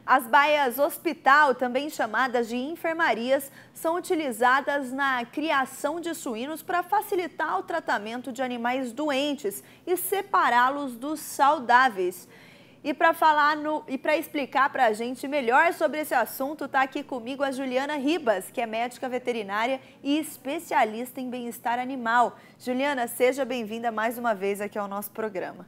As baias hospital, também chamadas de enfermarias, são utilizadas na criação de suínos para facilitar o tratamento de animais doentes e separá-los dos saudáveis. E para explicar para a gente melhor sobre esse assunto, está aqui comigo a Juliana Ribas, que é médica veterinária e especialista em bem-estar animal. Juliana, seja bem-vinda mais uma vez aqui ao nosso programa.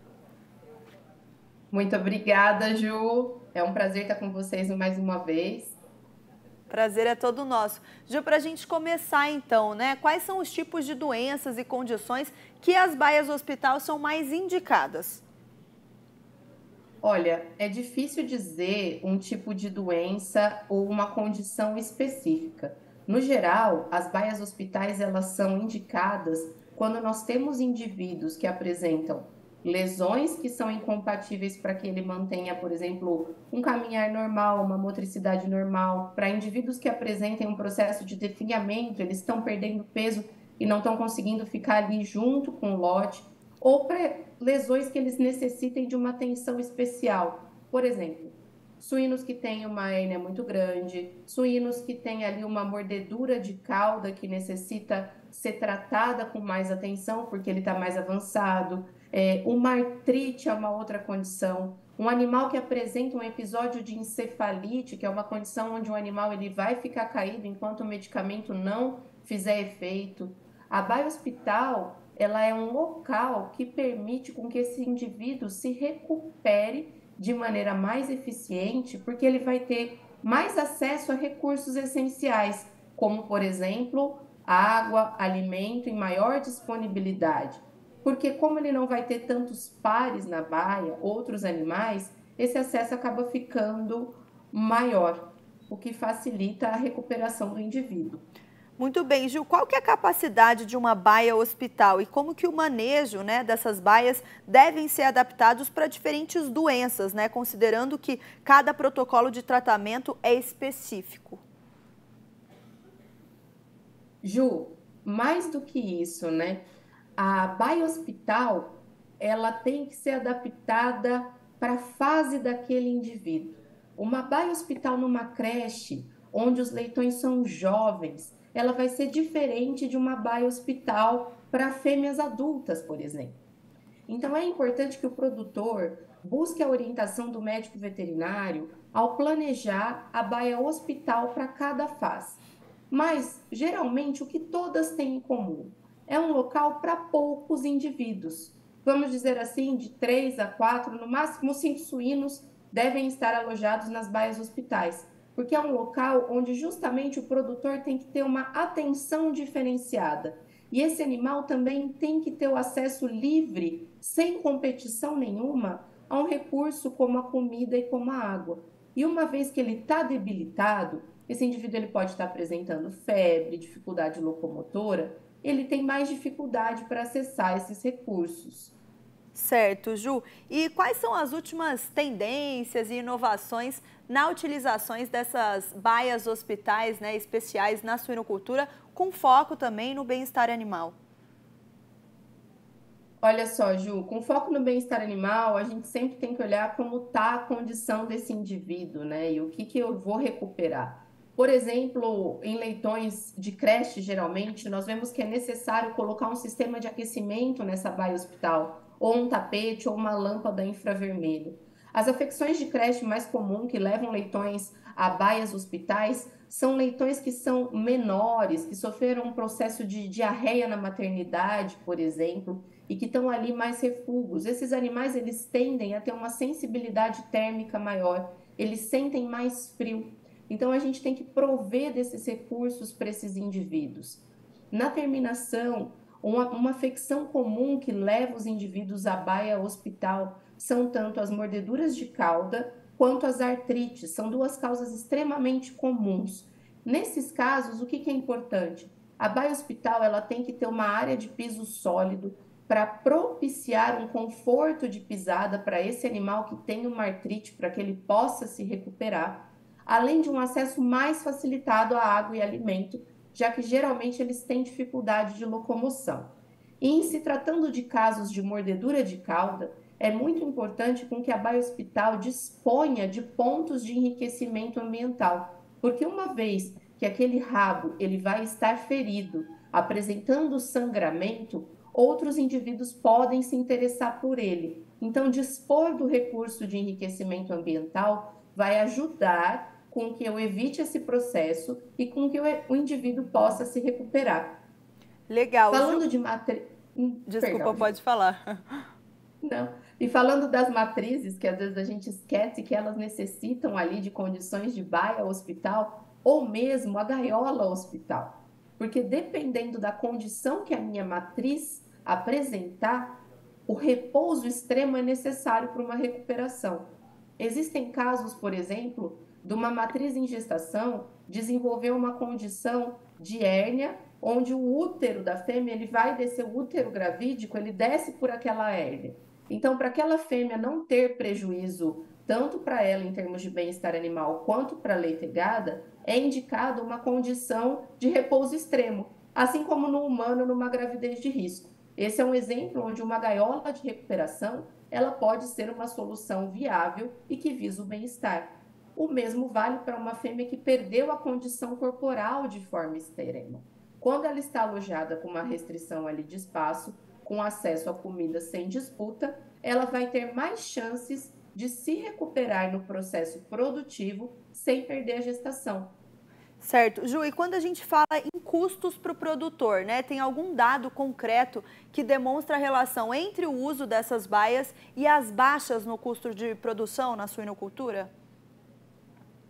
Muito obrigada, Ju. É um prazer estar com vocês mais uma vez. Prazer é todo nosso. Ju, para a gente começar então, né? Quais são os tipos de doenças e condições que as baias hospital são mais indicadas? Olha, é difícil dizer um tipo de doença ou uma condição específica. No geral, as baias hospitais elas são indicadas quando nós temos indivíduos que apresentam lesões que são incompatíveis para que ele mantenha, por exemplo, um caminhar normal, uma motricidade normal. Para indivíduos que apresentem um processo de definhamento, eles estão perdendo peso e não estão conseguindo ficar ali junto com o lote, ou para lesões que eles necessitem de uma atenção especial. Por exemplo, suínos que têm uma hérnia muito grande, suínos que têm ali uma mordedura de cauda que necessita ser tratada com mais atenção porque ele está mais avançado. Uma artrite é uma outra condição. Um animal que apresenta um episódio de encefalite, que é uma condição onde o animal ele vai ficar caído enquanto o medicamento não fizer efeito. A baia hospital ela é um local que permite com que esse indivíduo se recupere de maneira mais eficiente, porque ele vai ter mais acesso a recursos essenciais, como, por exemplo, água, alimento em maior disponibilidade. Porque como ele não vai ter tantos pares na baia, outros animais, esse acesso acaba ficando maior, o que facilita a recuperação do indivíduo. Muito bem, Gil, qual que é a capacidade de uma baia hospital e como que o manejo, né, dessas baias devem ser adaptados para diferentes doenças, né, considerando que cada protocolo de tratamento é específico? Ju, mais do que isso, né, a baia hospital, ela tem que ser adaptada para a fase daquele indivíduo. Uma baia hospital numa creche, onde os leitões são jovens, ela vai ser diferente de uma baia hospital para fêmeas adultas, por exemplo. Então, é importante que o produtor busque a orientação do médico veterinário ao planejar a baia hospital para cada fase. Mas, geralmente, o que todas têm em comum é um local para poucos indivíduos. Vamos dizer assim, de 3 a 4, no máximo 5 suínos devem estar alojados nas baias hospitais, porque é um local onde justamente o produtor tem que ter uma atenção diferenciada. E esse animal também tem que ter o acesso livre, sem competição nenhuma, a um recurso como a comida e como a água. E uma vez que ele está debilitado, esse indivíduo ele pode estar apresentando febre, dificuldade locomotora, ele tem mais dificuldade para acessar esses recursos. Certo, Ju. E quais são as últimas tendências e inovações na utilização dessas baias hospitais, né, especiais na suinocultura, com foco também no bem-estar animal? Olha só, Ju, com foco no bem-estar animal, a gente sempre tem que olhar como está a condição desse indivíduo, né? E o que eu vou recuperar. Por exemplo, em leitões de creche, geralmente, nós vemos que é necessário colocar um sistema de aquecimento nessa baia hospital, ou um tapete, ou uma lâmpada infravermelho. As afecções de creche mais comuns que levam leitões a baias hospitais são leitões que são menores, que sofreram um processo de diarreia na maternidade, por exemplo, e que estão ali mais refugos. Esses animais, eles tendem a ter uma sensibilidade térmica maior, eles sentem mais frio. Então, a gente tem que prover desses recursos para esses indivíduos. Na terminação, uma afecção comum que leva os indivíduos à baia hospital são tanto as mordeduras de cauda quanto as artrites. São duas causas extremamente comuns. Nesses casos, o que é importante? A baia hospital ela tem que ter uma área de piso sólido para propiciar um conforto de pisada para esse animal que tem uma artrite, para que ele possa se recuperar. além de um acesso mais facilitado à água e alimento, já que geralmente eles têm dificuldade de locomoção. E em se tratando de casos de mordedura de cauda, é muito importante com que a Baia Hospital disponha de pontos de enriquecimento ambiental, porque uma vez que aquele rabo ele vai estar ferido, apresentando sangramento, outros indivíduos podem se interessar por ele. Então, dispor do recurso de enriquecimento ambiental vai ajudar com que eu evite esse processo e com que o indivíduo possa se recuperar. Legal, Falando Ju. de matriz. Desculpa, Perdão. pode falar. Não. E falando das matrizes, que às vezes a gente esquece que elas necessitam ali de condições de baia hospital ou mesmo a gaiola hospital. Porque dependendo da condição que a minha matriz apresentar, o repouso extremo é necessário para uma recuperação. Existem casos, por exemplo, de uma matriz em gestação desenvolver uma condição de hérnia, onde o útero da fêmea, ele vai descer, o útero gravídico, ele desce por aquela hérnia. Então, para aquela fêmea não ter prejuízo, tanto para ela em termos de bem-estar animal, quanto para a leitegada, é indicado uma condição de repouso extremo, assim como no humano, numa gravidez de risco. Esse é um exemplo onde uma gaiola de recuperação ela pode ser uma solução viável e que visa o bem-estar. O mesmo vale para uma fêmea que perdeu a condição corporal de forma extrema. Quando ela está alojada com uma restrição ali de espaço, com acesso a comida sem disputa, ela vai ter mais chances de se recuperar no processo produtivo sem perder a gestação. Certo. Ju, e quando a gente fala em custos para o produtor, né? Tem algum dado concreto que demonstra a relação entre o uso dessas baias e as baixas no custo de produção na suinocultura?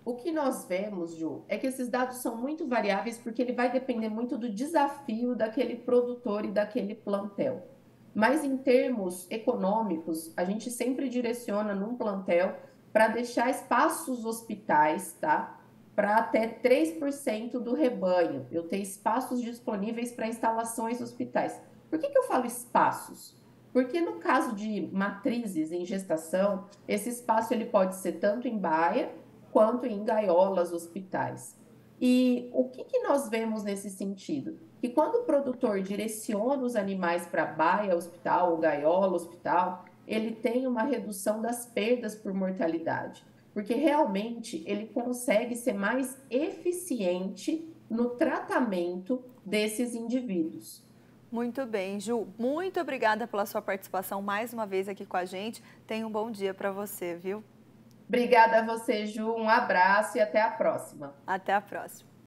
O que nós vemos, Ju, é que esses dados são muito variáveis porque ele vai depender muito do desafio daquele produtor e daquele plantel. Mas em termos econômicos, a gente sempre direciona num plantel para deixar espaços hospitais, tá? Para até 3% do rebanho. Eu tenho espaços disponíveis para instalações hospitais. Por que eu falo espaços? Porque no caso de matrizes em gestação, esse espaço ele pode ser tanto em baia quanto em gaiolas hospitais. E o que nós vemos nesse sentido? Que quando o produtor direciona os animais para baia hospital ou gaiola hospital, ele tem uma redução das perdas por mortalidade, porque realmente ele consegue ser mais eficiente no tratamento desses indivíduos. Muito bem, Ju. Muito obrigada pela sua participação mais uma vez aqui com a gente. Tenha um bom dia para você, viu? Obrigada a você, Ju. Um abraço e até a próxima. Até a próxima.